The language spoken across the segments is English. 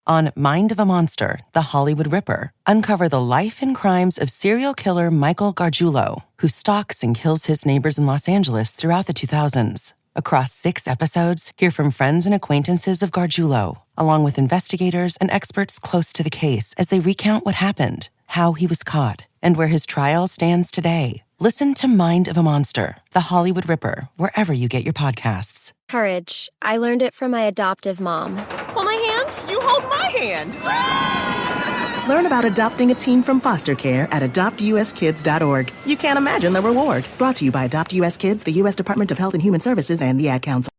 On Mind of a Monster, The Hollywood Ripper, uncover the life and crimes of serial killer Michael Gargiulo, who stalks and kills his neighbors in Los Angeles throughout the 2000s. Across 6 episodes, hear from friends and acquaintances of Gargiulo, along with investigators and experts close to the case as they recount what happened, how he was caught, and where his trial stands today. Listen to Mind of a Monster, The Hollywood Ripper, wherever you get your podcasts. Courage. I learned it from my adoptive mom. Hold my hand. You hold my hand. Learn about adopting a teen from foster care at adoptuskids.org. You can't imagine the reward. Brought to you by Adopt US Kids, the U.S. Department of Health and Human Services, and the Ad Council.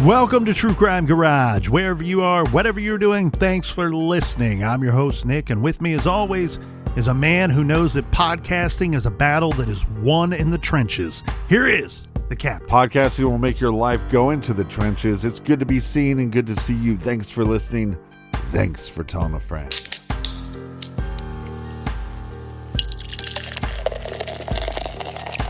Welcome to True Crime Garage. Wherever you are, whatever you're doing, thanks for listening. I'm your host, Nick, and with me, as always, is a man who knows that podcasting is a battle that is won in the trenches. Here is the Captain. Podcasting will make your life go into the trenches. It's good to be seen and good to see you. Thanks for listening. Thanks for telling a friend.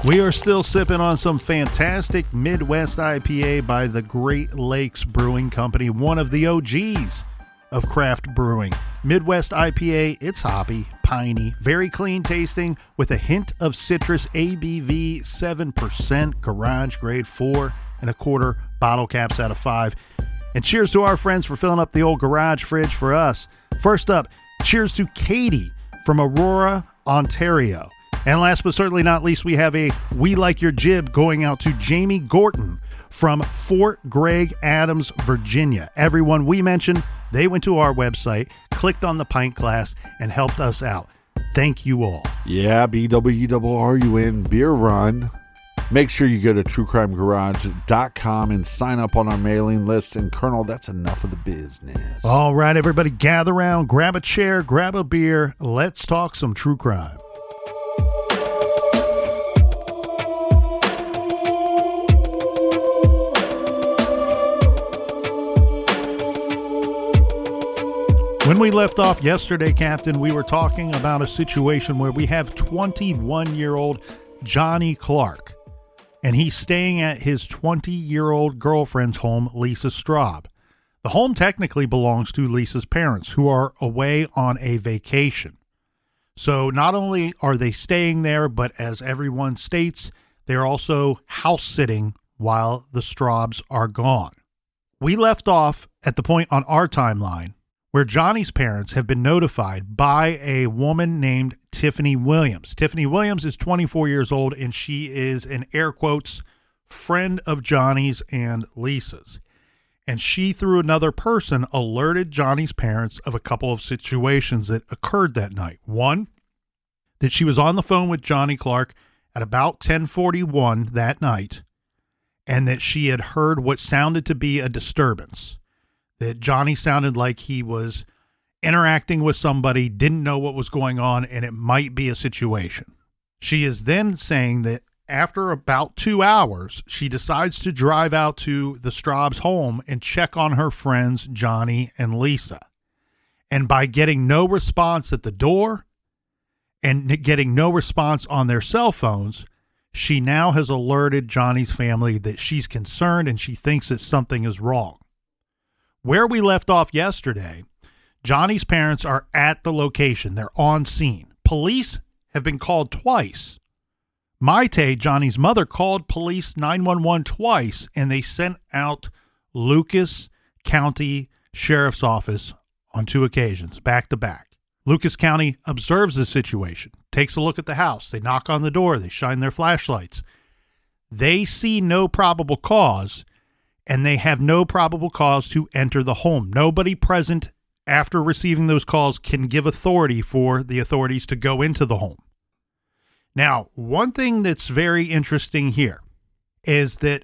We are still sipping on some fantastic Midwest IPA by the Great Lakes Brewing Company, one of the OGs of craft brewing. Midwest IPA, it's hoppy, piney, very clean tasting with a hint of citrus, ABV 7%, garage grade 4.25 bottle caps out of 5. And cheers to our friends for filling up the old garage fridge for us. First up, cheers to Katie from Aurora, Ontario. And last but certainly not least, we have a We Like Your Jib going out to Jamie Gorton from Fort Gregg Adams, Virginia. Everyone we mentioned, they went to our website, clicked on the pint glass, and helped us out. Thank you all. Yeah, BWRUN Beer Run. Make sure you go to truecrimegarage.com and sign up on our mailing list. And Colonel, that's enough of the business. All right, everybody, gather around, grab a chair, grab a beer. Let's talk some true crime. When we left off yesterday, Captain, we were talking about a situation where we have 21-year-old Johnny Clarke, and he's staying at his 20-year-old girlfriend's home, Lisa Straub. The home technically belongs to Lisa's parents, who are away on a vacation. So not only are they staying there, but as everyone states, they're also house-sitting while the Straubs are gone. We left off at the point on our timeline where Johnny's parents have been notified by a woman named Tiffany Williams. Tiffany Williams is 24 years old, and she is an air quotes friend of Johnny's and Lisa's. And she, through another person, alerted Johnny's parents of a couple of situations that occurred that night. One, that she was on the phone with Johnny Clarke at about 10:41 that night, and that she had heard what sounded to be a disturbance. That Johnny sounded like he was interacting with somebody, didn't know what was going on, and it might be a situation. She is then saying that after about 2 hours, she decides to drive out to the Straub's home and check on her friends, Johnny and Lisa. And by getting no response at the door and getting no response on their cell phones, she now has alerted Johnny's family that she's concerned and she thinks that something is wrong. Where we left off yesterday, Johnny's parents are at the location. They're on scene. Police have been called twice. Maite, Johnny's mother, called police 911 twice, and they sent out Lucas County Sheriff's Office on 2 occasions, back to back. Lucas County observes the situation, takes a look at the house. They knock on the door. They shine their flashlights. They see no probable cause, and they have no probable cause to enter the home. Nobody present after receiving those calls can give authority for the authorities to go into the home. Now, one thing that's very interesting here is that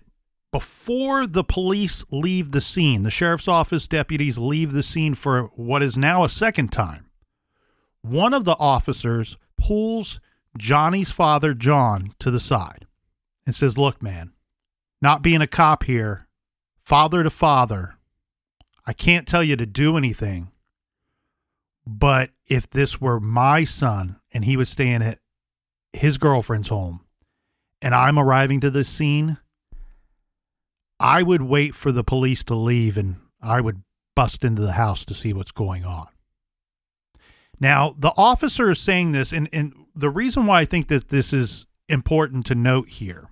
before the police leave the scene, the sheriff's office deputies leave the scene for what is now a second time, one of the officers pulls Johnny's father, John, to the side and says, look, man, not being a cop here, father to father, I can't tell you to do anything, but if this were my son and he was staying at his girlfriend's home and I'm arriving to this scene, I would wait for the police to leave and I would bust into the house to see what's going on. Now, the officer is saying this, and the reason why I think that this is important to note here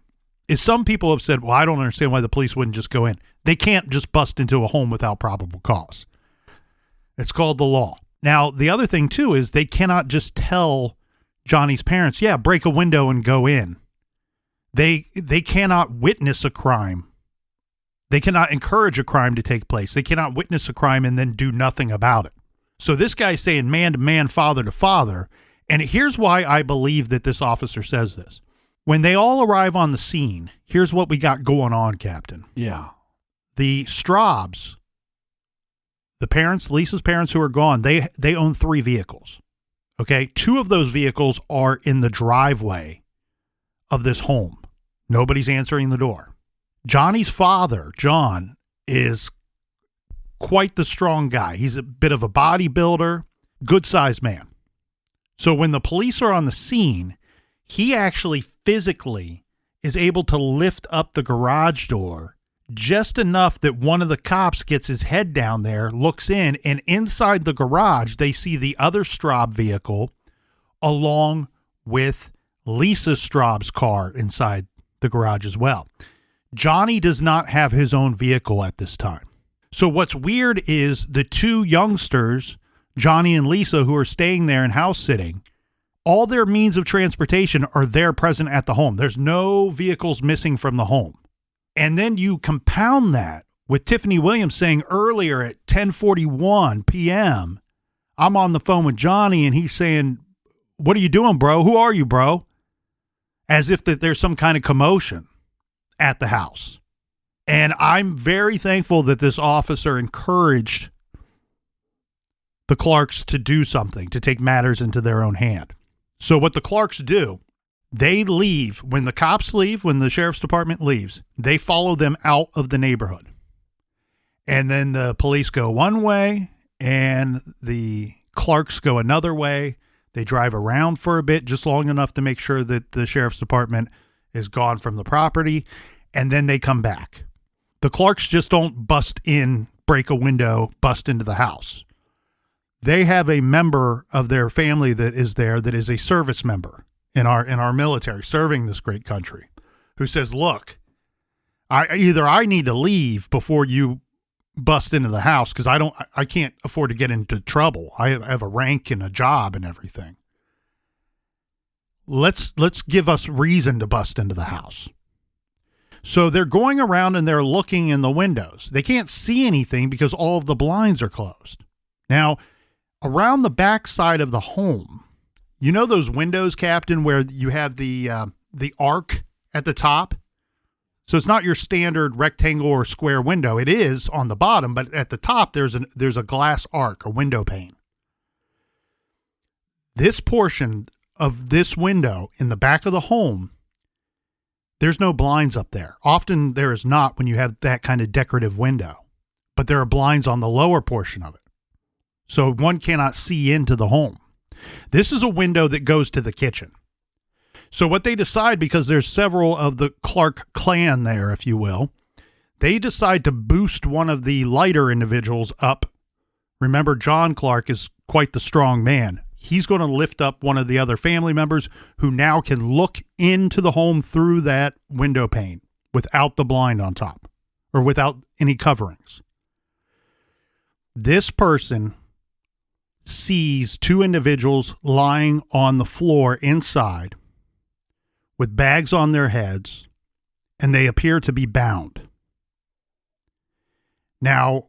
is some people have said, well, I don't understand why the police wouldn't just go in. They can't just bust into a home without probable cause. It's called the law. Now, the other thing, too, is they cannot just tell Johnny's parents, yeah, break a window and go in. They cannot witness a crime. They cannot encourage a crime to take place. They cannot witness a crime and then do nothing about it. So this guy's saying man to man, father to father. And here's why I believe that this officer says this. When they all arrive on the scene, here's what we got going on, Captain. Yeah. The Straubs, the parents, Lisa's parents who are gone, they own 3 vehicles. Okay. 2 of those vehicles are in the driveway of this home. Nobody's answering the door. Johnny's father, John, is quite the strong guy. He's a bit of a bodybuilder, good-sized man. So when the police are on the scene, he actually physically is able to lift up the garage door just enough that one of the cops gets his head down there, looks in, and inside the garage, they see the other Straub vehicle along with Lisa Straub's car inside the garage as well. Johnny does not have his own vehicle at this time. So what's weird is the 2 youngsters, Johnny and Lisa, who are staying there and house sitting, all their means of transportation are there present at the home. There's no vehicles missing from the home. And then you compound that with Tiffany Williams saying earlier at 10:41 p.m., I'm on the phone with Johnny and he's saying, what are you doing, bro? Who are you, bro? As if that there's some kind of commotion at the house. And I'm very thankful that this officer encouraged the Clarkes to do something, to take matters into their own hand. So what the Clarkes do, they leave. When the cops leave, when the sheriff's department leaves, they follow them out of the neighborhood. And then the police go one way and the Clarkes go another way. They drive around for a bit, just long enough to make sure that the sheriff's department is gone from the property, and then they come back. The Clarkes just don't bust in, break a window, bust into the house. They have a member of their family that is there that is a service member in our military serving this great country, who says, look, I need to leave before you bust into the house because I can't afford to get into trouble. I have a rank and a job and everything. Let's give us reason to bust into the house. So they're going around and they're looking in the windows. They can't see anything because all of the blinds are closed. Now, around the back side of the home, you know those windows, Captain, where you have the arc at the top? So it's not your standard rectangle or square window. It is on the bottom, but at the top there's a glass arc, a window pane. This portion of this window in the back of the home, there's no blinds up there. Often there is not when you have that kind of decorative window, but there are blinds on the lower portion of it. So one cannot see into the home. This is a window that goes to the kitchen. So what they decide, because there's several of the Clarke clan there, if you will, they decide to boost one of the lighter individuals up. Remember, John Clarke is quite the strong man. He's going to lift up one of the other family members who now can look into the home through that window pane without the blind on top or without any coverings. This person sees 2 individuals lying on the floor inside with bags on their heads, and they appear to be bound. Now,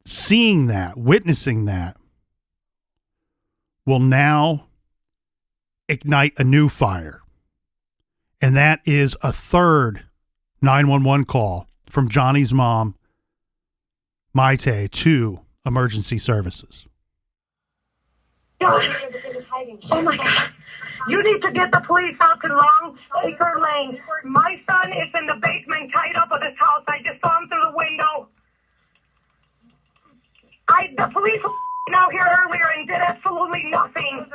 seeing that, witnessing that, will now ignite a new fire. And that is a third 911 call from Johnny's mom, Maite, to emergency services. Oh my God. You need to get the police out to Longacre Lane. My son is in the basement tied up at his house. I just saw him through the window. The police were out here earlier and did absolutely nothing.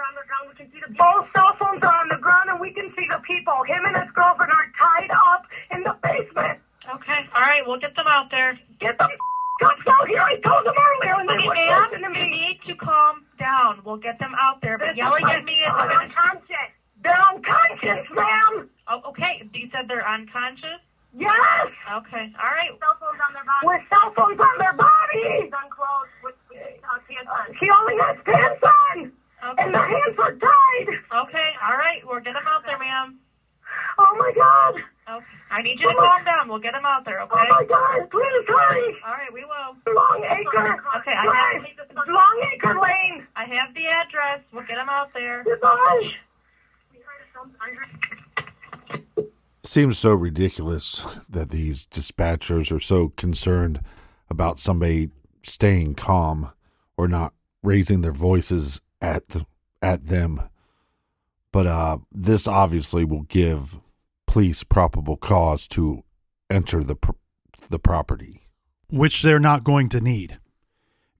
Both cell phones are on the ground and we can see the people. Him and his girlfriend are tied up in the basement. Okay, all right, we'll get them out there. Get the cops out here. I told them earlier and they wouldn't listen to me. You need to calm down. We'll get them out there. But yelling at me is unconscious. They're unconscious, ma'am. Oh, okay. You said they're unconscious? Yes. Okay. All right. Cell phones on their bodies. With cell phones on their bodies. Unclothed with pants on. She only has pants on. Okay. And their hands are tied. Okay. All right. We'll get them out there, ma'am. Oh my God. Okay. I need you to calm down. We'll get them out there, okay? Oh my God. Please hurry. All right. We will. Longacre. Okay. Longacre Lane. I have the address. We'll get them out there. Goodbye. Seems so ridiculous that these dispatchers are so concerned about somebody staying calm or not raising their voices at them. But this obviously will give police probable cause to enter the property, which they're not going to need,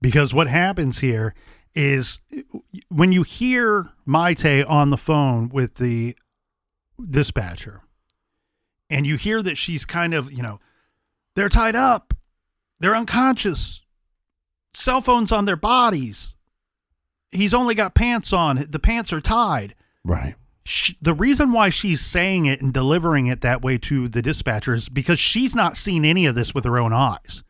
because what happens here is when you hear Maite on the phone with the dispatcher and you hear that she's kind of, they're tied up, they're unconscious, cell phones on their bodies, he's only got pants on, the pants are tied. Right. The reason why she's saying it and delivering it that way to the dispatcher is because she's not seen any of this with her own eyes.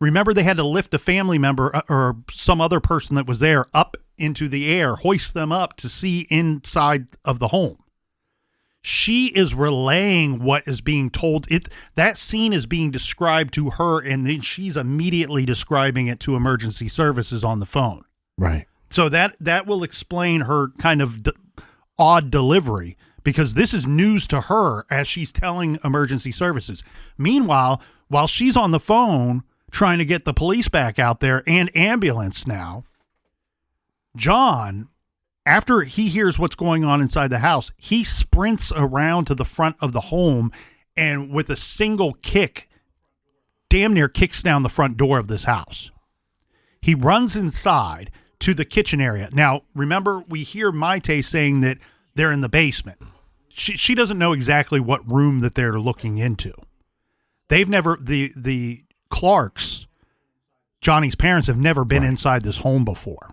Remember, they had to lift a family member or some other person that was there up into the air, hoist them up to see inside of the home. She is relaying what is being told. That scene is being described to her, and then she's immediately describing it to emergency services on the phone. Right. So that will explain her kind of odd delivery, because this is news to her as she's telling emergency services. Meanwhile, while she's on the phone trying to get the police back out there and ambulance now, John, after he hears what's going on inside the house, he sprints around to the front of the home and with a single kick, damn near kicks down the front door of this house. He runs inside to the kitchen area. Now, remember, we hear Maite saying that they're in the basement. She doesn't know exactly what room that they're looking into. They've never, the Clarks, Johnny's parents, have never been inside this home before.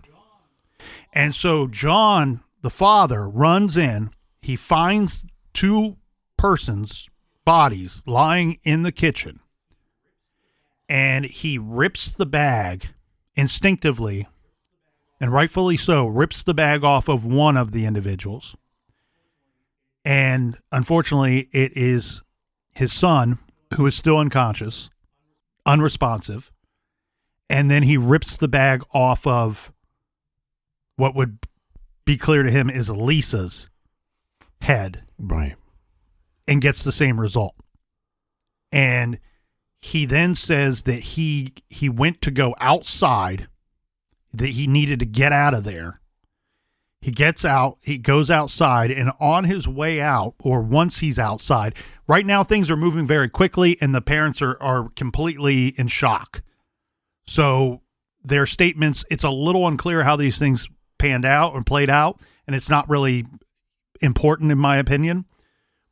And so John, the father, runs in. He finds two persons' bodies lying in the kitchen. And he rips the bag instinctively, and rightfully so, rips the bag off of one of the individuals. And unfortunately, it is his son, who is still unconscious, unresponsive. And then he rips the bag off of what would be clear to him is Lisa's head. Right. And gets the same result. And he then says that he went to go outside, that he needed to get out of there. He gets out, he goes outside, and on his way out, or once he's outside, right now things are moving very quickly and the parents are completely in shock. So their statements, it's a little unclear how these things panned out or played out, and it's not really important in my opinion.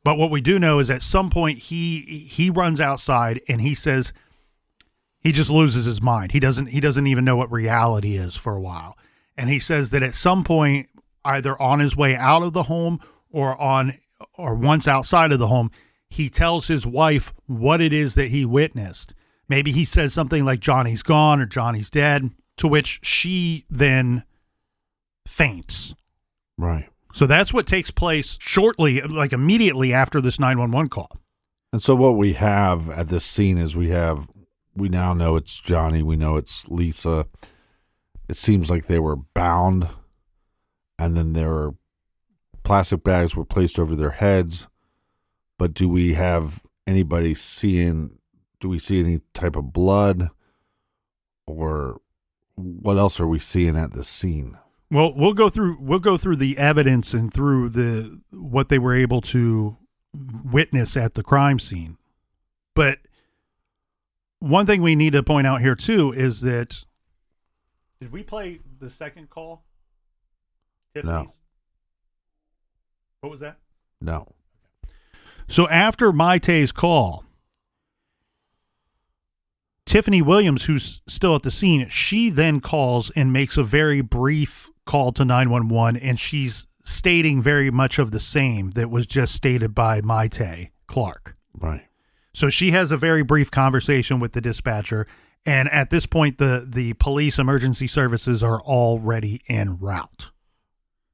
But what we do know is at some point he runs outside and he says he just loses his mind. He doesn't even know what reality is for a while. And he says that at some point, either on his way out of the home or once outside of the home, he tells his wife what it is that he witnessed. Maybe he says something like Johnny's gone or Johnny's dead, to which she then faints. Right. So that's what takes place shortly, like immediately after this 911 call. And so what we have at this scene is we now know it's Johnny. We know it's Lisa. It seems like they were bound, and then they were plastic bags were placed over their heads, but do we have anybody seeing, do we see any type of blood, or what else are we seeing at the scene? Well, we'll go through the evidence and through what they were able to witness at the crime scene. But one thing we need to point out here too is that, did we play the second call? Tiffany's? No. What was that? No. So after Maite's call, Tiffany Williams, who's still at the scene, she then calls and makes a very brief call to 911, and she's stating very much of the same that was just stated by Maite Clarke. Right. So she has a very brief conversation with the dispatcher, and at this point, the police emergency services are already en route.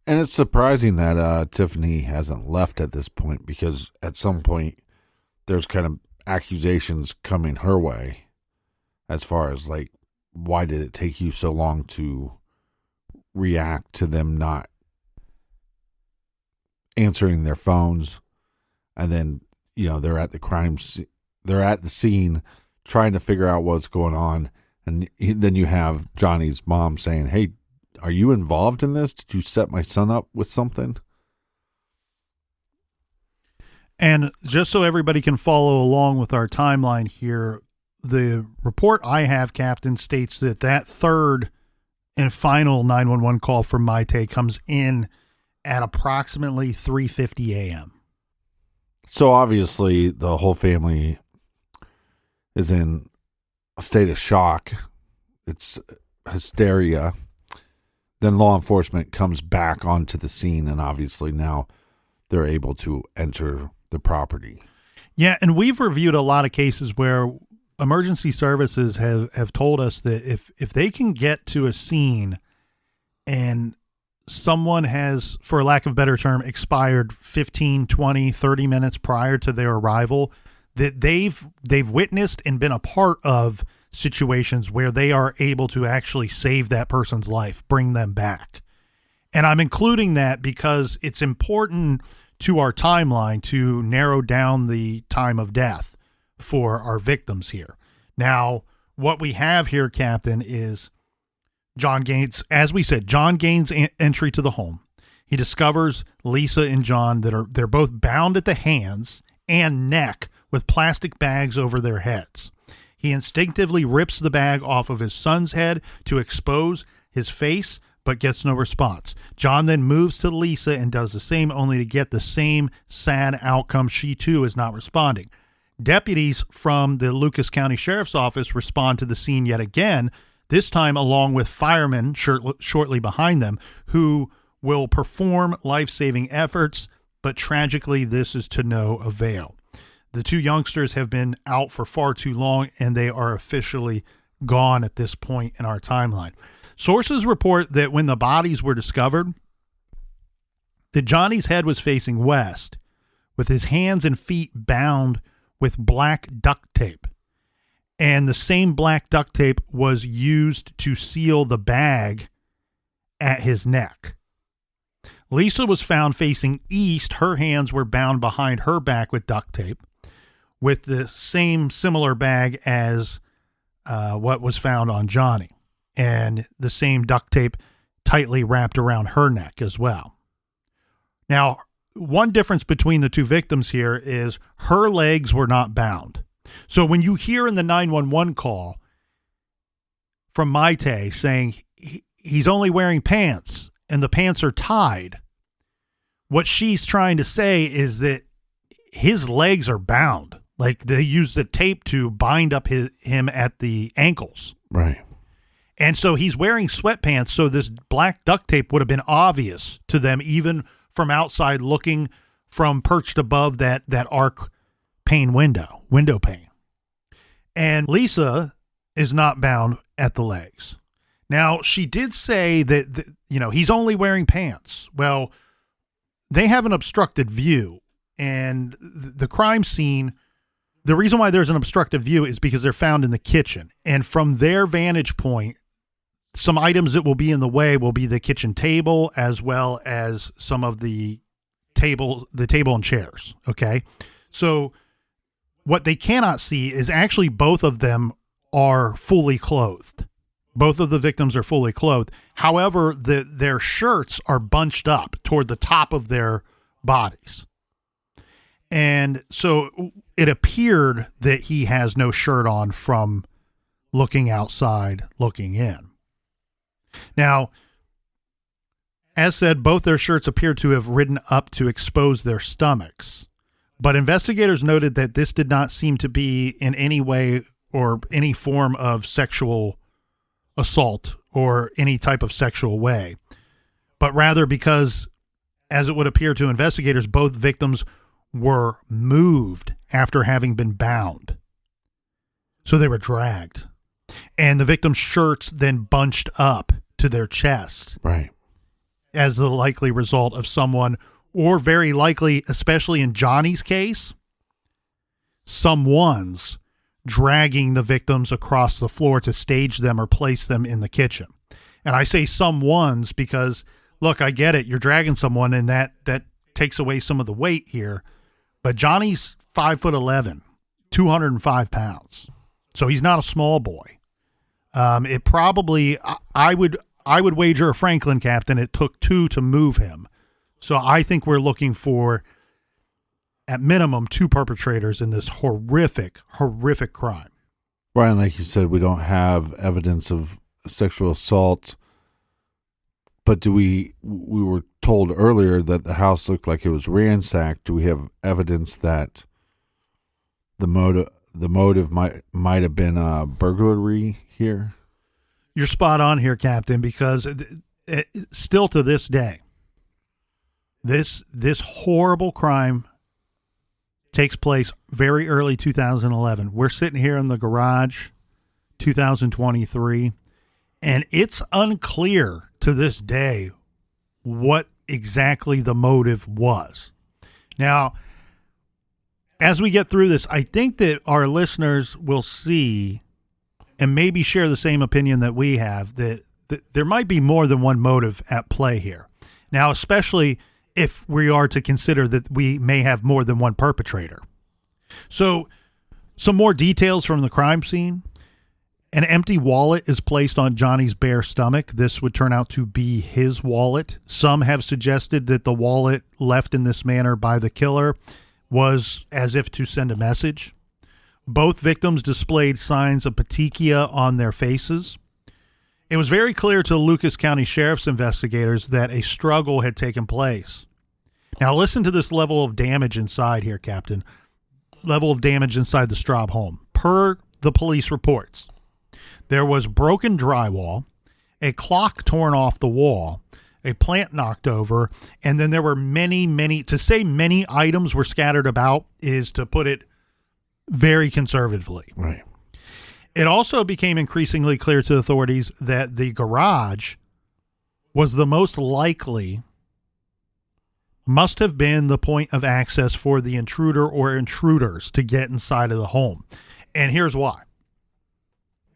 And it's surprising that Tiffany hasn't left at this point, because at some point there's kind of accusations coming her way as far as like, why did it take you so long to react to them not answering their phones? And then, they're at they're at the scene trying to figure out what's going on. And then you have Johnny's mom saying, "Hey, are you involved in this? Did you set my son up with something?" And just so everybody can follow along with our timeline here, the report I have, Captain, states that third and final 911 call from Maite comes in at approximately 3:50 a.m. So obviously the whole family is in a state of shock. It's hysteria. Then law enforcement comes back onto the scene, and obviously now they're able to enter the property. Yeah, and we've reviewed a lot of cases where emergency services have told us that if they can get to a scene and someone has, for lack of a better term, expired 15, 20, 30 minutes prior to their arrival, that they've witnessed and been a part of situations where they are able to actually save that person's life, bring them back. And I'm including that because it's important to our timeline to narrow down the time of death for our victims here. Now, what we have here, Captain, is John gains, as we said, John gains entry to the home. He discovers Lisa and John they're both bound at the hands and neck with plastic bags over their heads. He instinctively rips the bag off of his son's head to expose his face, but gets no response. John then moves to Lisa and does the same, only to get the same sad outcome. She too is not responding. Deputies from the Lucas County Sheriff's Office respond to the scene yet again, this time along with firemen shortly behind them, who will perform life-saving efforts, but tragically this is to no avail. The two youngsters have been out for far too long, and they are officially gone at this point in our timeline. Sources report that when the bodies were discovered, that Johnny's head was facing west, with his hands and feet bound with black duct tape. And the same black duct tape was used to seal the bag at his neck. Lisa was found facing east. Her hands were bound behind her back with duct tape, with the same similar bag as what was found on Johnny, and the same duct tape tightly wrapped around her neck as well. Now, one difference between the two victims here is her legs were not bound. So when you hear in the 911 call from Maite saying he's only wearing pants and the pants are tied, what she's trying to say is that his legs are bound. Like they used the tape to bind up him at the ankles. Right. And so he's wearing sweatpants, so this black duct tape would have been obvious to them even from outside looking from perched above that arc pane window pane. And Lisa is not bound at the legs. Now, she did say that, he's only wearing pants. Well, they have an obstructed view, and the crime scene, the reason why there's an obstructed view is because they're found in the kitchen. And from their vantage point, some items that will be in the way will be the kitchen table as well as some of the table and chairs. Okay. So what they cannot see is actually both of them are fully clothed. Both of the victims are fully clothed. However, their shirts are bunched up toward the top of their bodies. And so it appeared that he has no shirt on from looking outside, looking in. Now, as said, both their shirts appear to have ridden up to expose their stomachs. But investigators noted that this did not seem to be in any way or any form of sexual assault or any type of sexual way, but rather because, as it would appear to investigators, both victims were moved after having been bound. So they were dragged. And the victim's shirts then bunched up to their chests. Right. As the likely result of someone, or very likely, especially in Johnny's case, someone's dragging the victims across the floor to stage them or place them in the kitchen. And I say someone's because, look, I get it. You're dragging someone, and that takes away some of the weight here. But Johnny's 5'11", 205 pounds. So he's not a small boy. It probably, I would wager a Franklin, Captain, it took two to move him. So I think we're looking for, at minimum, two perpetrators in this horrific, horrific crime. Brian, like you said, we don't have evidence of sexual assault, but we were told earlier that the house looked like it was ransacked. Do we have evidence that the motive might have been a burglary here? You're spot on here, Captain, because still to this day, this horrible crime takes place very early 2011. We're sitting here in the garage, 2023, and it's unclear to this day what exactly the motive was. Now, as we get through this, I think that our listeners will see and maybe share the same opinion that we have, that there might be more than one motive at play here. Now, especially if we are to consider that we may have more than one perpetrator. So, some more details from the crime scene. An empty wallet is placed on Johnny's bare stomach. This would turn out to be his wallet. Some have suggested that the wallet left in this manner by the killer was as if to send a message. Both victims displayed signs of petechia on their faces. It was very clear to Lucas County Sheriff's investigators that a struggle had taken place. Now listen to this level of damage inside here, Captain. Level of damage inside the Straub home. Per the police reports, there was broken drywall, a clock torn off the wall, a plant knocked over, and then there were many, to say many items were scattered about is to put it very conservatively. Right. It also became increasingly clear to authorities that the garage was the most likely, must have been the point of access for the intruder or intruders to get inside of the home. And here's why.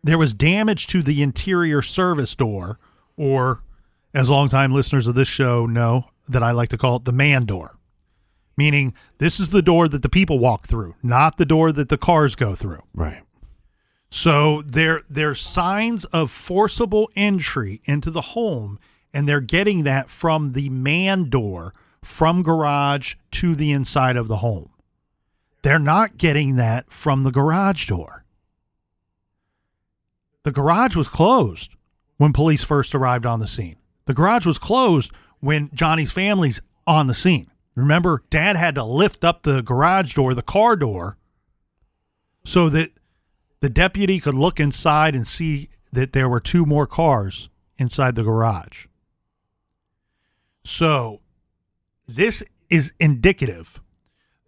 There was damage to the interior service door, or as longtime listeners of this show know that I like to call it the man door. Meaning this is the door that the people walk through, not the door that the cars go through. Right. So there's signs of forcible entry into the home, and they're getting that from the man door from garage to the inside of the home. They're not getting that from the garage door. The garage was closed when police first arrived on the scene. The garage was closed when Johnny's family's on the scene. Remember, Dad had to lift up the garage door, the car door, so that the deputy could look inside and see that there were two more cars inside the garage. So this is indicative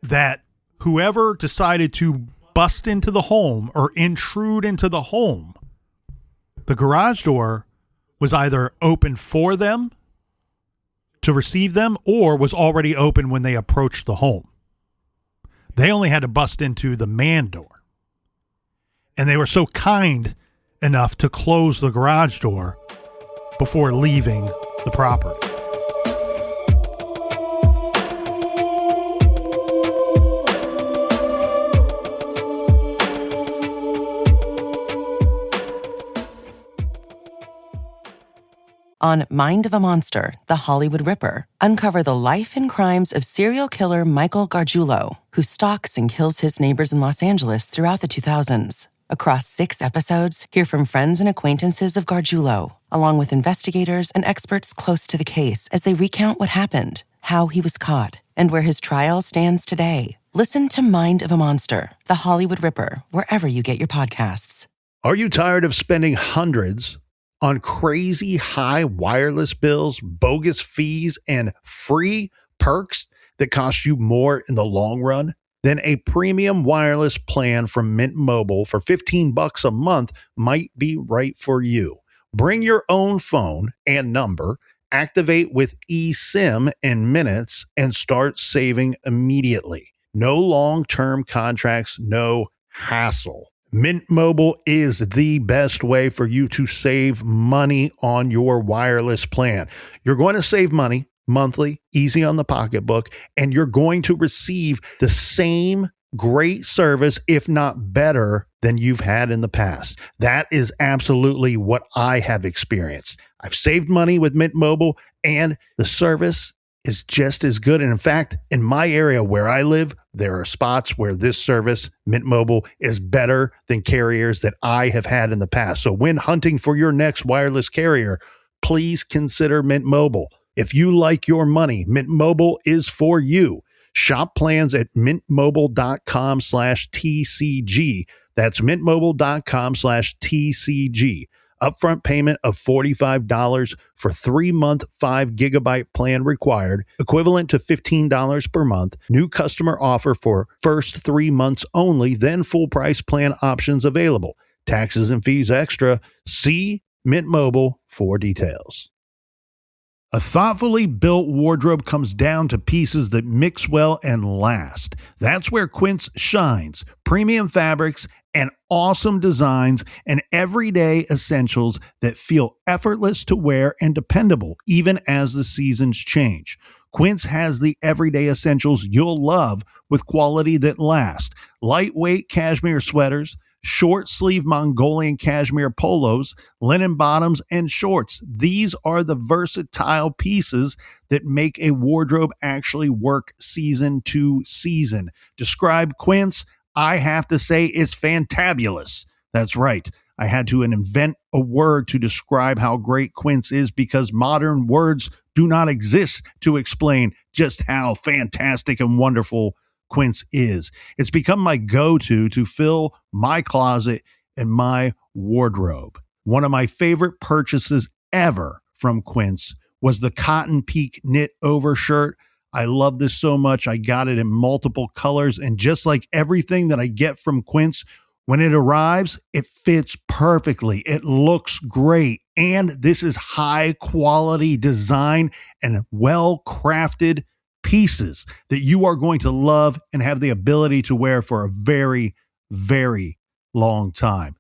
that whoever decided to bust into the home or intrude into the home, the garage door was either open for them to receive them or was already open when they approached the home. They only had to bust into the man door. And they were so kind enough to close the garage door before leaving the property. On Mind of a Monster, The Hollywood Ripper, uncover the life and crimes of serial killer Michael Gargiulo, who stalks and kills his neighbors in Los Angeles throughout the 2000s. Across 6 episodes, hear from friends and acquaintances of Gargiulo, along with investigators and experts close to the case as they recount what happened, how he was caught, and where his trial stands today. Listen to Mind of a Monster, The Hollywood Ripper, wherever you get your podcasts. Are you tired of spending hundreds on crazy high wireless bills, bogus fees, and free perks that cost you more in the long run? Then a premium wireless plan from Mint Mobile for $15 a month might be right for you. Bring your own phone and number, activate with eSIM in minutes, and start saving immediately. No long-term contracts, no hassle. Mint Mobile is the best way for you to save money on your wireless plan. You're going to save money monthly, easy on the pocketbook, and you're going to receive the same great service, if not better, than you've had in the past. That is absolutely what I have experienced. I've saved money with Mint Mobile, and the service is just as good. And in fact, in my area where I live, there are spots where this service, Mint Mobile, is better than carriers that I have had in the past. So when hunting for your next wireless carrier, please consider Mint Mobile. If you like your money, Mint Mobile is for you. Shop plans at mintmobile.com/TCG. That's mintmobile.com/TCG. Upfront payment of $45 for 3-month 5-gigabyte plan required, equivalent to $15 per month. New customer offer for first 3 months only, then full price plan options available. Taxes and fees extra. See Mint Mobile for details. A thoughtfully built wardrobe comes down to pieces that mix well and last. That's where Quince shines. Premium fabrics and awesome designs and everyday essentials that feel effortless to wear and dependable even as the seasons change. Quince has the everyday essentials you'll love with quality that lasts. Lightweight cashmere sweaters, short sleeve Mongolian cashmere polos, linen bottoms, and shorts. These are the versatile pieces that make a wardrobe actually work season to season. Describe Quince, I have to say it's fantabulous. That's right. I had to invent a word to describe how great Quince is because modern words do not exist to explain just how fantastic and wonderful Quince is. It's become my go-to to fill my closet and my wardrobe. One of my favorite purchases ever from Quince was the Cotton Peak knit overshirt. I love this so much. I got it in multiple colors, and just like everything that I get from Quince, when it arrives, it fits perfectly. It looks great. And this is high quality design and well-crafted pieces that you are going to love and have the ability to wear for a very, very long time.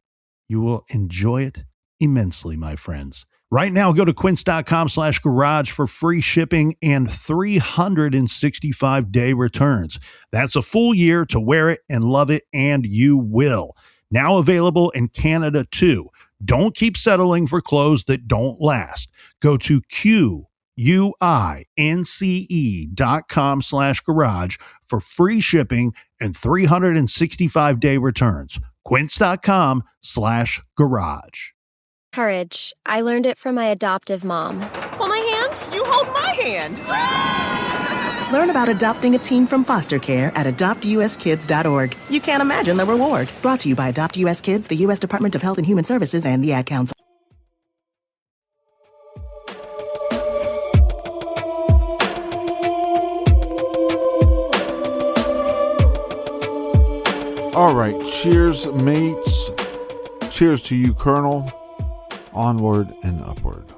You will enjoy it immensely, my friends. Right now, go to quince.com/garage for free shipping and 365-day returns. That's a full year to wear it and love it, and you will. Now available in Canada, too. Don't keep settling for clothes that don't last. Go to QUINCE.com/garage for free shipping and 365-day returns. Quince.com/garage. Courage. I learned it from my adoptive mom. Hold my hand. You hold my hand. Learn about adopting a teen from foster care at adoptuskids.org. You can't imagine the reward. Brought to you by Adopt US Kids, the U.S. Department of Health and Human Services, and the Ad Council. All right, cheers, mates. Cheers to you, Colonel. Onward and upward.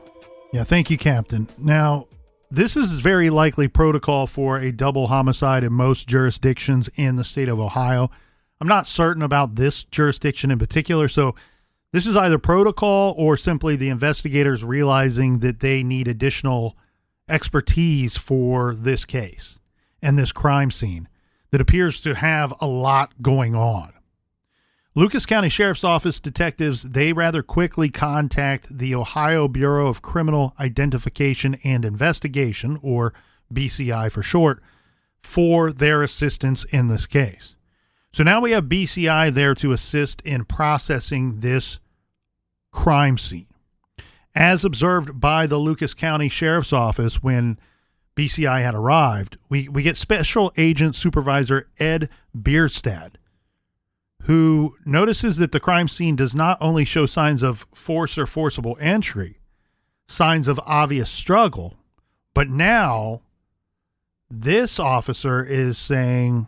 Yeah, thank you, Captain. Now, this is very likely protocol for a double homicide in most jurisdictions in the state of Ohio. I'm not certain about this jurisdiction in particular, so this is either protocol or simply the investigators realizing that they need additional expertise for this case and this crime scene that appears to have a lot going on. Lucas County Sheriff's Office detectives, they rather quickly contact the Ohio Bureau of Criminal Identification and Investigation, or BCI for short, for their assistance in this case. So now we have BCI there to assist in processing this crime scene. As observed by the Lucas County Sheriff's Office when BCI had arrived, we get Special Agent Supervisor Ed Bierstad, who notices that the crime scene does not only show signs of force or forcible entry, signs of obvious struggle, but now this officer is saying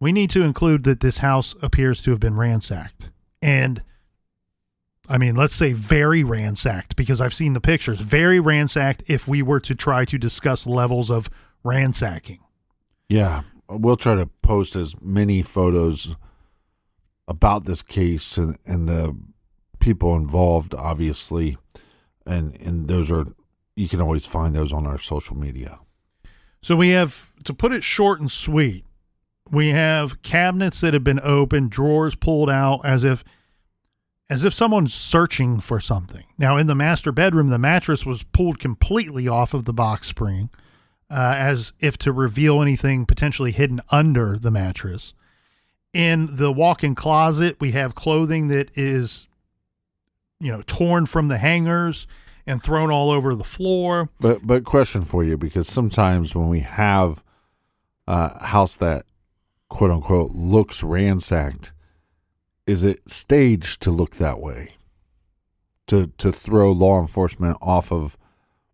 we need to include that this house appears to have been ransacked. And I mean, let's say very ransacked, because I've seen the pictures. Very ransacked if we were to try to discuss levels of ransacking. Yeah, we'll try to post as many photos about this case and the people involved, obviously. And those are, you can always find those on our social media. So we have, to put it short and sweet, we have cabinets that have been opened, drawers pulled out as if someone's searching for something. Now, in the master bedroom, the mattress was pulled completely off of the box spring, as if to reveal anything potentially hidden under the mattress. In the walk-in closet, we have clothing that is, torn from the hangers and thrown all over the floor. But question for you, because sometimes when we have a house that, quote unquote, looks ransacked, is it staged to look that way? To throw law enforcement off of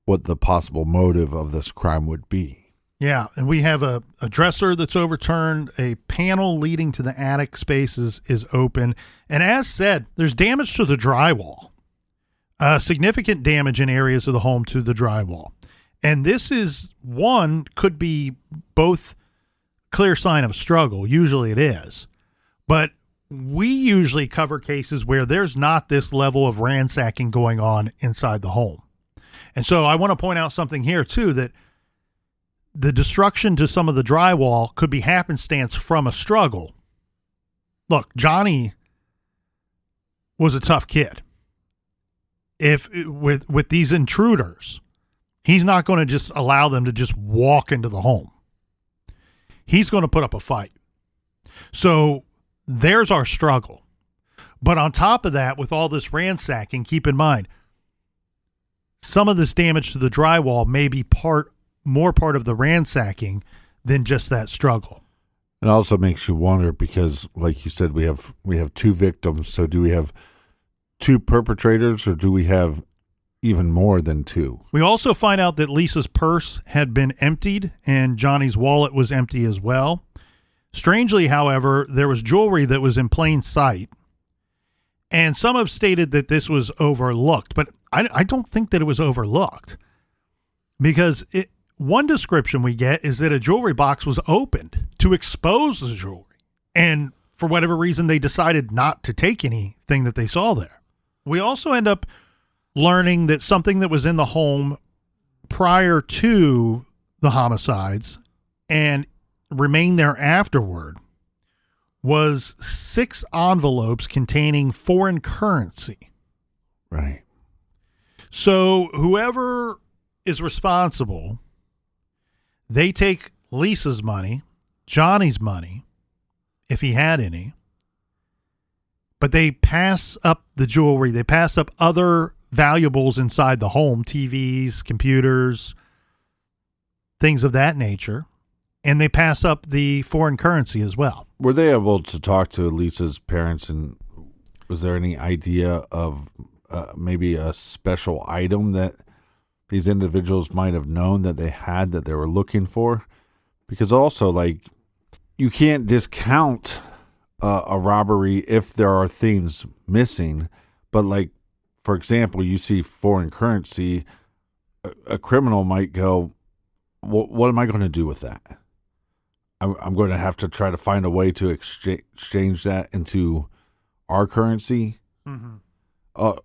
what the possible motive of this crime would be? Yeah, and we have a dresser that's overturned, a panel leading to the attic spaces is open, and as said, there's damage to the drywall. Significant damage in areas of the home to the drywall. And this is, could be both clear sign of struggle, usually it is, but we usually cover cases where there's not this level of ransacking going on inside the home. And so I want to point out something here too, that the destruction to some of the drywall could be happenstance from a struggle. Look, Johnny was a tough kid. If with these intruders, he's not going to just allow them to just walk into the home. He's going to put up a fight. So there's our struggle. But on top of that, with all this ransacking, keep in mind, some of this damage to the drywall may be more part of the ransacking than just that struggle. It also makes you wonder because, like you said, we have two victims. So do we have two perpetrators or do we have even more than two? We also find out that Lisa's purse had been emptied and Johnny's wallet was empty as well. Strangely, however, there was jewelry that was in plain sight. And some have stated that this was overlooked, but I don't think that it was overlooked because one description we get is that a jewelry box was opened to expose the jewelry. And for whatever reason, they decided not to take anything that they saw there. We also end up learning that something that was in the home prior to the homicides and remained there afterward was 6 envelopes containing foreign currency. Right. So whoever is responsible, they take Lisa's money, Johnny's money, if he had any, but they pass up the jewelry. They pass up other valuables inside the home, TVs, computers, things of that nature, and they pass up the foreign currency as well. Were they able to talk to Lisa's parents, and was there any idea of maybe a special item that these individuals might have known that they had that they were looking for? Because also, like, you can't discount a robbery if there are things missing. But, like, for example, you see foreign currency, a criminal might go, what am I going to do with that? I'm going to have to try to find a way to exchange that into our currency. Mm-hmm.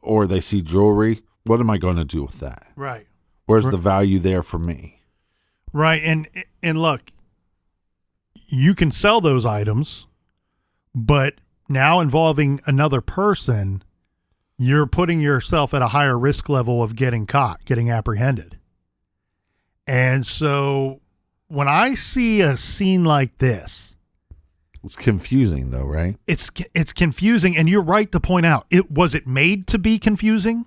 Or they see jewelry. What am I going to do with that? Right. Where's the value there for me? Right. And look, you can sell those items, but now involving another person, you're putting yourself at a higher risk level of getting caught, getting apprehended. And so when I see a scene like this, it's confusing though, right? It's confusing, and you're right to point out, was it made to be confusing?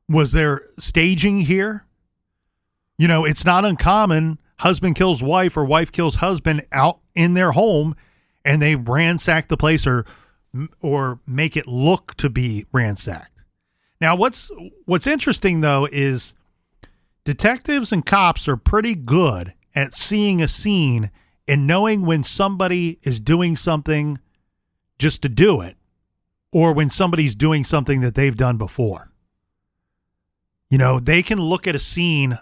Was there staging here? You know, it's not uncommon. Husband kills wife or wife kills husband out in their home, and they ransack the place or make it look to be ransacked. Now, what's interesting though is detectives and cops are pretty good at seeing a scene and knowing when somebody is doing something just to do it, or when somebody's doing something that they've done before. You know, they can look at a scene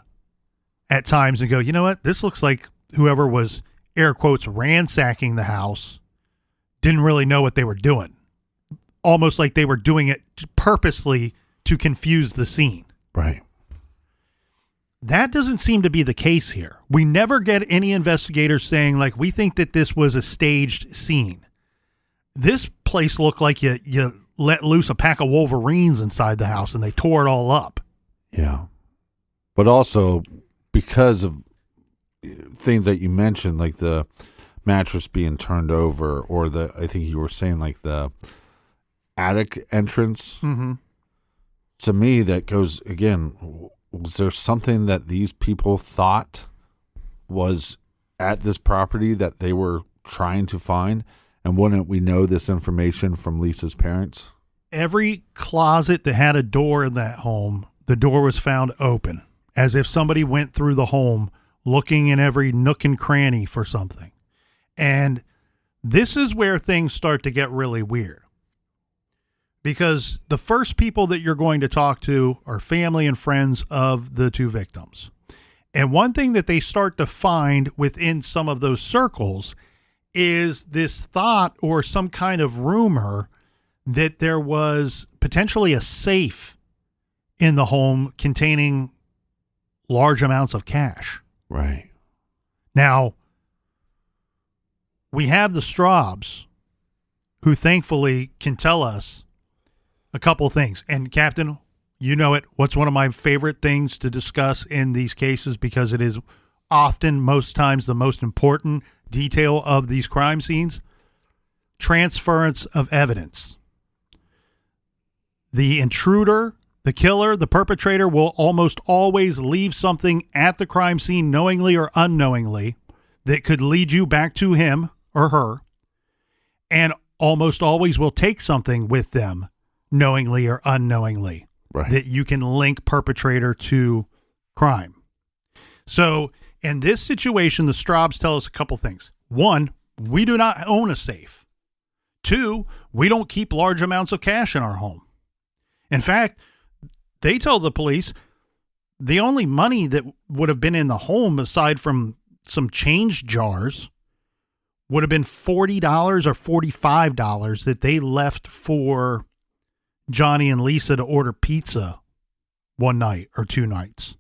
at times and go, you know what, this looks like whoever was, air quotes, ransacking the house didn't really know what they were doing. Almost like they were doing it purposely to confuse the scene. Right. That doesn't seem to be the case here. We never get any investigators saying, like, we think that this was a staged scene. This place looked like you let loose a pack of Wolverines inside the house and they tore it all up. Yeah. But also because of things that you mentioned, like the mattress being turned over, or I think you were saying like the attic entrance. Mm-hmm. To me, that goes, again, was there something that these people thought was at this property that they were trying to find? And wouldn't we know this information from Lisa's parents? Every closet that had a door in that home, the door was found open, as if somebody went through the home looking in every nook and cranny for something. And this is where things start to get really weird. Because the first people that you're going to talk to are family and friends of the two victims. And one thing that they start to find within some of those circles is this thought or some kind of rumor that there was potentially a safe in the home containing large amounts of cash. Right. Now, we have the Straubs, who thankfully can tell us a couple things. And Captain, you know it. What's one of my favorite things to discuss in these cases, because it is often, most times, the most important detail of these crime scenes? Transference of evidence. The intruder, the killer, the perpetrator will almost always leave something at the crime scene, knowingly or unknowingly, that could lead you back to him or her, and almost always will take something with them, knowingly or unknowingly, right, that you can link perpetrator to crime. So in this situation, the Straubs tell us a couple things. One, we do not own a safe. Two, we don't keep large amounts of cash in our home. In fact, they tell the police the only money that would have been in the home, aside from some change jars, would have been $40 or $45 that they left for Johnny and Lisa to order pizza one night or two nights.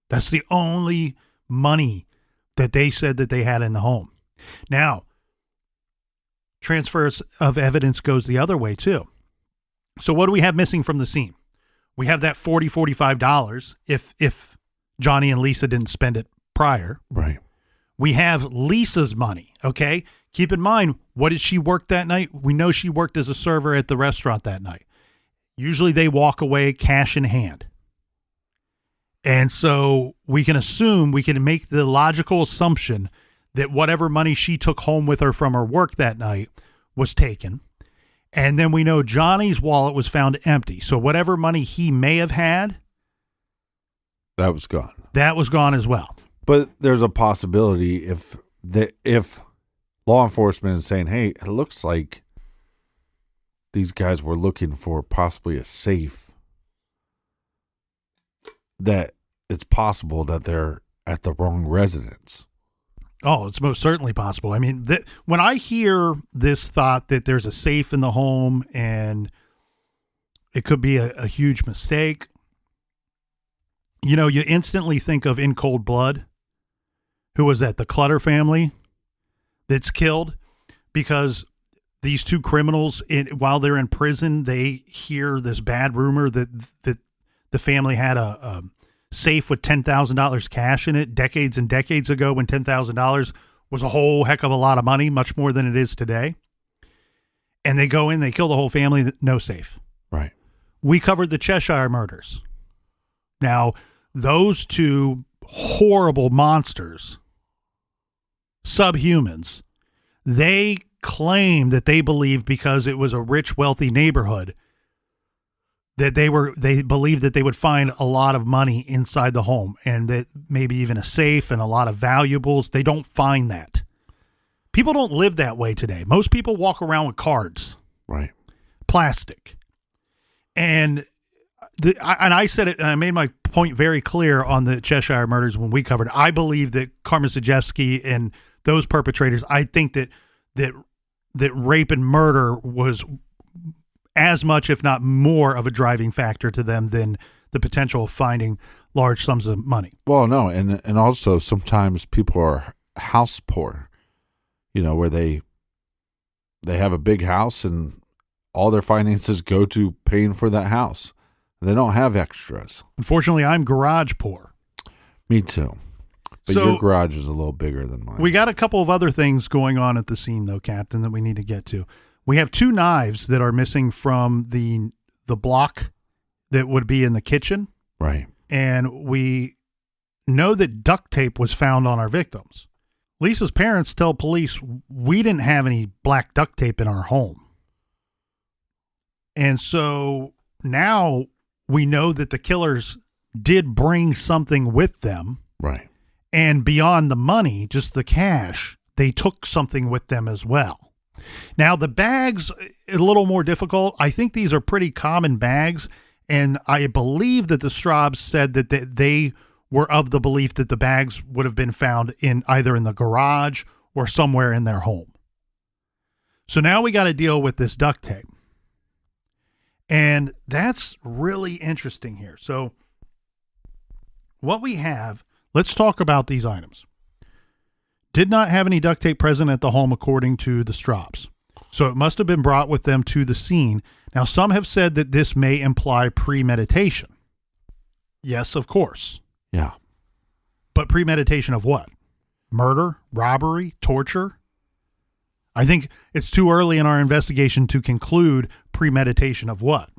That's the only money that they said that they had in the home. Now, transfers of evidence goes the other way too. So what do we have missing from the scene? We have that $40, $45 if Johnny and Lisa didn't spend it prior. Right. We have Lisa's money, okay? Keep in mind, what did she work that night? We know she worked as a server at the restaurant that night. Usually they walk away cash in hand. And so we can assume, we can make the logical assumption that whatever money she took home with her from her work that night was taken. And then we know Johnny's wallet was found empty. So whatever money he may have had, that was gone. That was gone as well. But there's a possibility if law enforcement is saying, hey, it looks like these guys were looking for possibly a safe, that it's possible that they're at the wrong residence. Oh, it's most certainly possible. I mean, when I hear this thought that there's a safe in the home and it could be a huge mistake, you know, you instantly think of In Cold Blood. Who was that? The Clutter family that's killed, because these two criminals, while they're in prison, they hear this bad rumor that the family had a safe with $10,000 cash in it decades and decades ago, when $10,000 was a whole heck of a lot of money, much more than it is today. And they go in, they kill the whole family, no safe. Right. We covered the Cheshire murders. Now, those two horrible monsters, subhumans, they claim that they believed, because it was a rich, wealthy neighborhood, that they believed that they would find a lot of money inside the home, and that maybe even a safe and a lot of valuables. They don't find that. People don't live that way today. Most people walk around with cards. Right. Plastic. And I said it, and I made my point very clear on the Cheshire murders when we covered. I believe that Carmen Zajewski and those perpetrators, I think that rape and murder was as much, if not more, of a driving factor to them than the potential of finding large sums of money. Well, no, and also sometimes people are house poor, where they have a big house and all their finances go to paying for that house. They don't have extras. Unfortunately, I'm garage poor. Me too. But So, your garage is a little bigger than mine. We got a couple of other things going on at the scene, though, Captain, that we need to get to. We have 2 knives that are missing from the block that would be in the kitchen. Right. And we know that duct tape was found on our victims. Lisa's parents tell police, we didn't have any black duct tape in our home. And so now we know that the killers did bring something with them. Right. And beyond the money, just the cash, they took something with them as well. Now, the bags, a little more difficult. I think these are pretty common bags. And I believe that the Straubs said that they were of the belief that the bags would have been found in either in the garage or somewhere in their home. So now we got to deal with this duct tape. And that's really interesting here. So what we have, let's talk about these items. Did not have any duct tape present at the home, according to the Straubs. So it must have been brought with them to the scene. Now, some have said that this may imply premeditation. Yes, of course. Yeah. But premeditation of what? Murder, robbery, torture? I think it's too early in our investigation to conclude premeditation of what.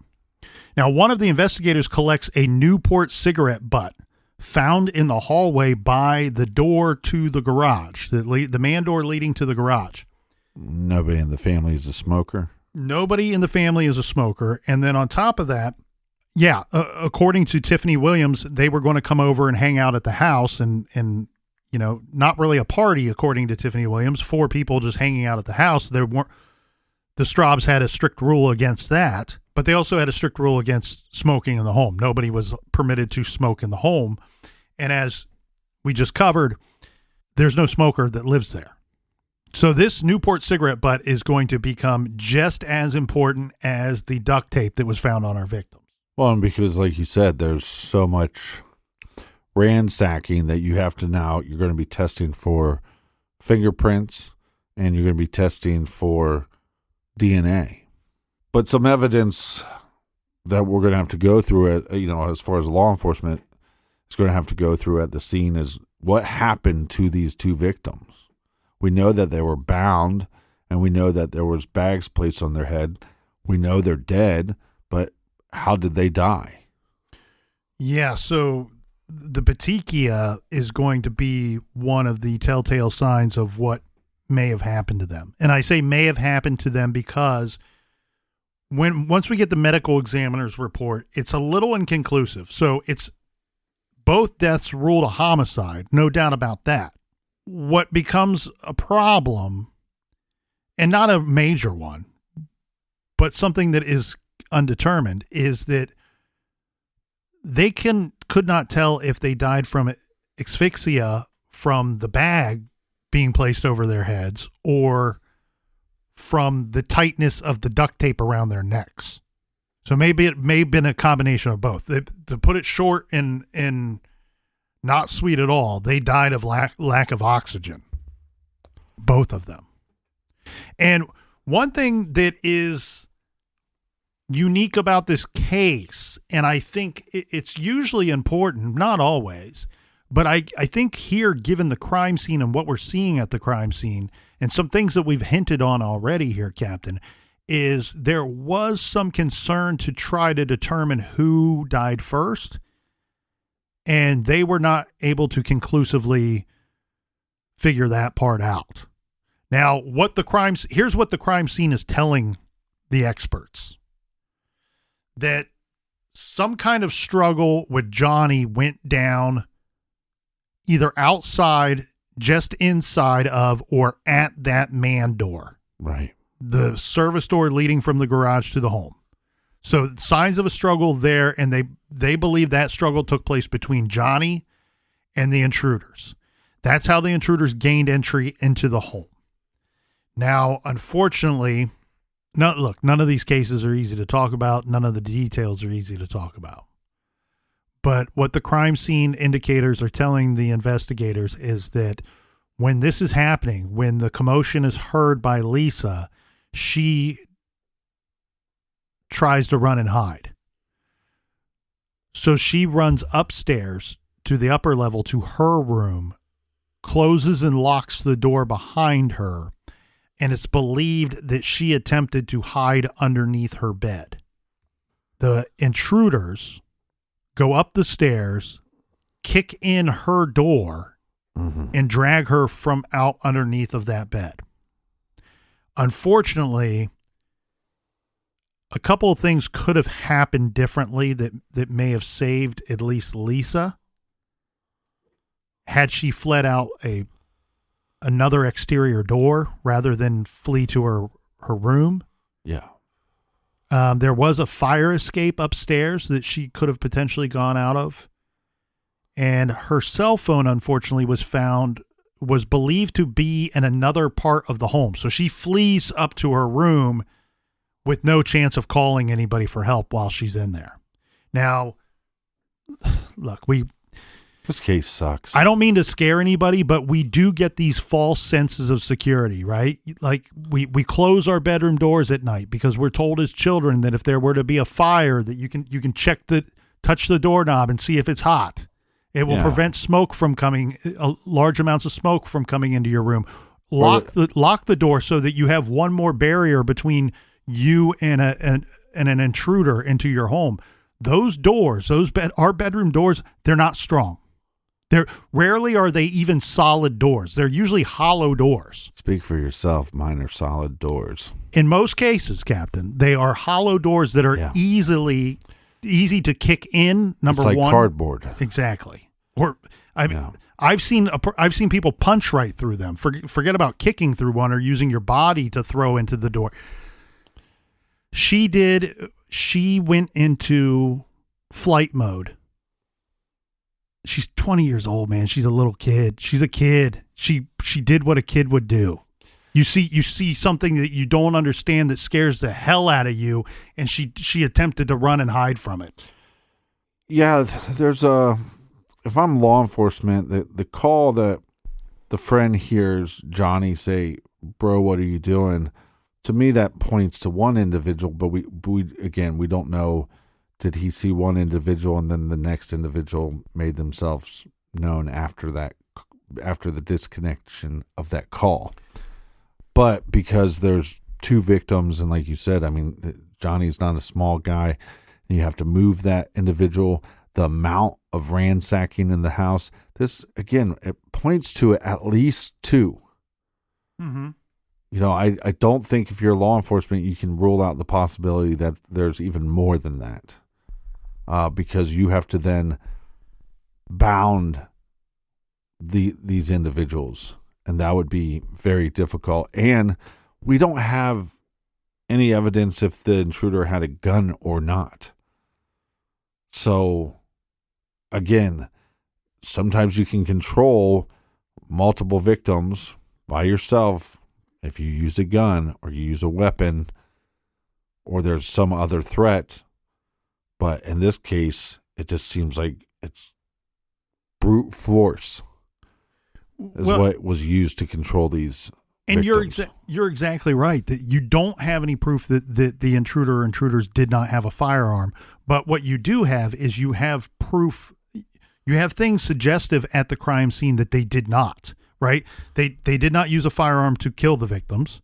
Now, one of the investigators collects a Newport cigarette butt found in the hallway by the door to the garage, the man door leading to the garage. Nobody in the family is a smoker? Nobody in the family is a smoker. And then on top of that, according to Tiffany Williams, they were going to come over and hang out at the house and not really a party, according to Tiffany Williams, 4 people just hanging out at the house. The Straubs had a strict rule against that, but they also had a strict rule against smoking in the home. Nobody was permitted to smoke in the home. And as we just covered, there's no smoker that lives there. So this Newport cigarette butt is going to become just as important as the duct tape that was found on our victims. Well, and because like you said, there's so much ransacking that you're going to be testing for fingerprints and you're going to be testing for DNA. But some evidence that we're going to have to go through as far as law enforcement is going to have to go through at the scene is what happened to these 2 victims. We know that they were bound and we know that there was bags placed on their head. We know they're dead, but how did they die? Yeah, so the petechia is going to be one of the telltale signs of what may have happened to them. And I say may have happened to them because once we get the medical examiner's report, it's a little inconclusive. So it's both deaths ruled a homicide, no doubt about that. What becomes a problem, and not a major one, but something that is undetermined, is that they could not tell if they died from asphyxia from the bag being placed over their heads or from the tightness of the duct tape around their necks. So maybe it may have been a combination of both. To put it short and not sweet at all, they died of lack of oxygen. Both of them. And One thing that is unique about this case, and I think it's usually important, not always, but I think here, given the crime scene and what we're seeing at the crime scene and some things that we've hinted on already here, Captain, is there was some concern to try to determine who died first, and they were not able to conclusively figure that part out. Now, here's what the crime scene is telling the experts. That some kind of struggle with Johnny went down either outside, just inside of, or at that man door. Right. The service door leading from the garage to the home. So signs of a struggle there, and they believe that struggle took place between Johnny and the intruders. That's how the intruders gained entry into the home. Now, unfortunately, none of these cases are easy to talk about. None of the details are easy to talk about. But what the crime scene indicators are telling the investigators is that when this is happening, when the commotion is heard by Lisa, she tries to run and hide. So she runs upstairs to the upper level to her room, closes and locks the door behind her, and it's believed that she attempted to hide underneath her bed. The intruders go up the stairs, kick in her door, and drag her from out underneath of that bed. Unfortunately, a couple of things could have happened differently that may have saved at least Lisa had she fled out another exterior door rather than flee to her room. Yeah. There was a fire escape upstairs that she could have potentially gone out of. And her cell phone, unfortunately, was believed to be in another part of the home. So she flees up to her room with no chance of calling anybody for help while she's in there. Now, look, this case sucks. I don't mean to scare anybody, but we do get these false senses of security, right? Like we close our bedroom doors at night because we're told as children that if there were to be a fire, that you can touch the doorknob and see if it's hot. It will prevent smoke from coming, large amounts of smoke from coming into your room. Lock the door so that you have one more barrier between you and an intruder into your home. Those doors, our bedroom doors, they're not strong. Rarely are they even solid doors. They're usually hollow doors. Speak for yourself. Mine are solid doors. In most cases, Captain, they are hollow doors that are easy to kick in. Number one, it's like cardboard. Exactly. Or I've seen people punch right through them. Forget about kicking through one or using your body to throw into the door. She went into flight mode. She's 20 years old, man. She's a little kid. She's a kid. She did what a kid would do. You see something that you don't understand that scares the hell out of you, and she attempted to run and hide from it. Yeah, if I'm law enforcement, the call that the friend hears Johnny say, "Bro, what are you doing?" To me, that points to one individual, but we don't know. Did he see one individual and then the next individual made themselves known after the disconnection of that call? But because there's two victims, and like you said, I mean, Johnny's not a small guy, and you have to move that individual, the amount of ransacking in the house, this, again, it points to at least two. Mm-hmm. You know, I don't think if you're law enforcement, you can rule out the possibility that there's even more than that. Because you have to then bound these individuals, and that would be very difficult. And we don't have any evidence if the intruder had a gun or not. So, again, sometimes you can control multiple victims by yourself if you use a gun or you use a weapon or there's some other threat. But in this case, it just seems like it's brute force is what was used to control these And victims. you're exactly right that you don't have any proof that the intruder or intruders did not have a firearm. But what you do have is you have proof. You have things suggestive at the crime scene that they did not, right? They did not use a firearm to kill the victims.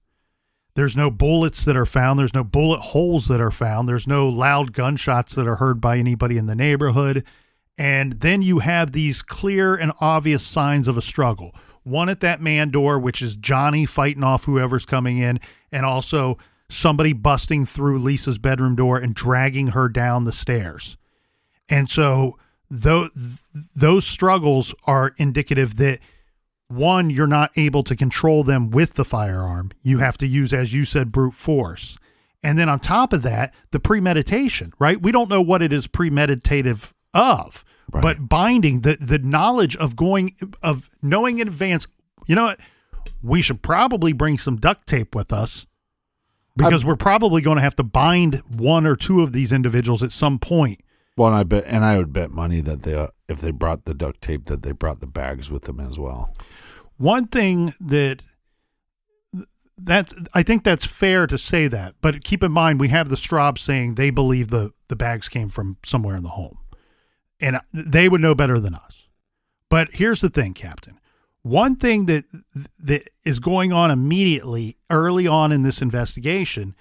There's no bullets that are found. There's no bullet holes that are found. There's no loud gunshots that are heard by anybody in the neighborhood. And then you have these clear and obvious signs of a struggle. One at that man door, which is Johnny fighting off whoever's coming in, and also somebody busting through Lisa's bedroom door and dragging her down the stairs. And so those struggles are indicative that, one, you're not able to control them with the firearm. You have to use, as you said, brute force. And then on top of that, the premeditation, right? We don't know what it is premeditative of, right. But binding the knowledge of knowing in advance, you know what? We should probably bring some duct tape with us because we're probably going to have to bind one or two of these individuals at some point. Well, I would bet money that if they brought the duct tape, that they brought the bags with them as well. One thing I think that's fair to say that, but keep in mind we have the Straub saying they believe the bags came from somewhere in the home, and they would know better than us. But here's the thing, Captain. One thing that is going on immediately early on in this investigation,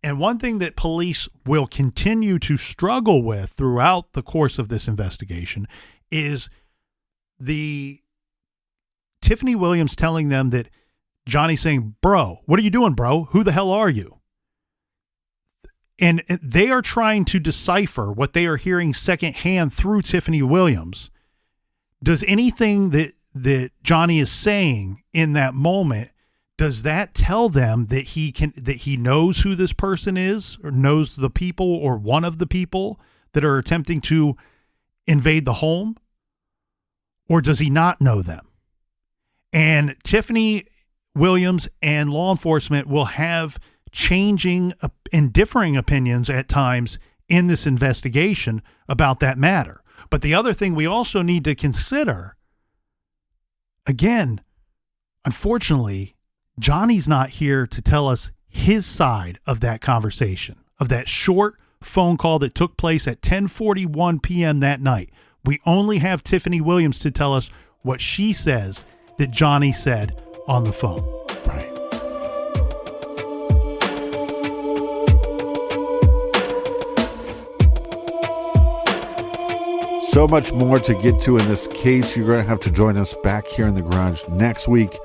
and one thing that police will continue to struggle with throughout the course of this investigation, is the Tiffany Williams telling them that Johnny's saying, "Bro, what are you doing, bro? Who the hell are you?" And they are trying to decipher what they are hearing secondhand through Tiffany Williams. Does anything that Johnny is saying in that moment, does that tell them that he knows who this person is, or knows the people, or one of the people that are attempting to invade the home? Or does he not know them? And Tiffany Williams and law enforcement will have changing and differing opinions at times in this investigation about that matter. But the other thing we also need to consider, again, unfortunately, Johnny's not here to tell us his side of that conversation, of that short phone call that took place at 10:41 p.m. that night. We only have Tiffany Williams to tell us what she says that Johnny said on the phone. Right. So much more to get to in this case. You're going to have to join us back here in the garage next week.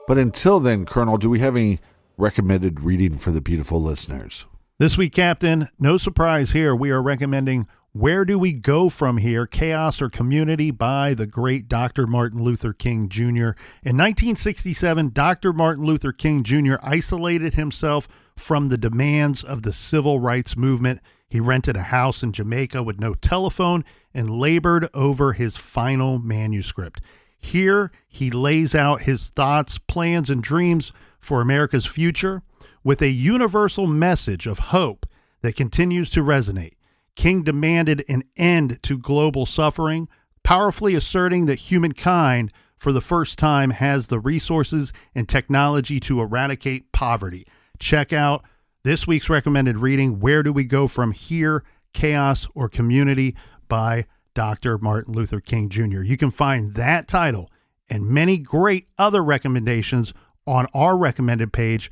But until then, Colonel, do we have any recommended reading for the beautiful listeners? This week, Captain, no surprise here. We are recommending Where Do We Go From Here? Chaos or Community by the great Dr. Martin Luther King Jr. In 1967, Dr. Martin Luther King Jr. isolated himself from the demands of the civil rights movement. He rented a house in Jamaica with no telephone and labored over his final manuscript. Here, he lays out his thoughts, plans, and dreams for America's future with a universal message of hope that continues to resonate. King demanded an end to global suffering, powerfully asserting that humankind, for the first time, has the resources and technology to eradicate poverty. Check out this week's recommended reading, Where Do We Go From Here? Chaos or Community by Dr. Martin Luther King Jr. You can find that title and many great other recommendations on our recommended page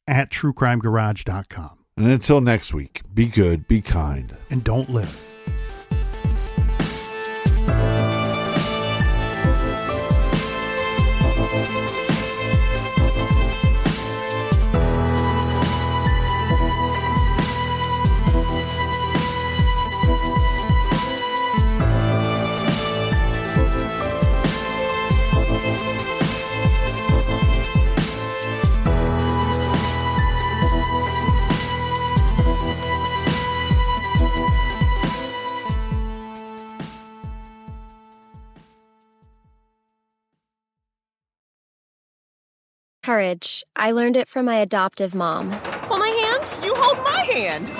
at truecrimegarage.com. And until next week, be good, be kind, and don't live. Courage. I learned it from my adoptive mom. Hold my hand. You hold my hand.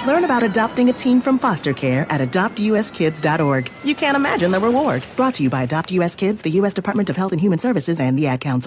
Learn about adopting a teen from foster care at adoptuskids.org. You can't imagine the reward. Brought to you by Adopt US Kids, the U.S. Department of Health and Human Services, and the Ad Council.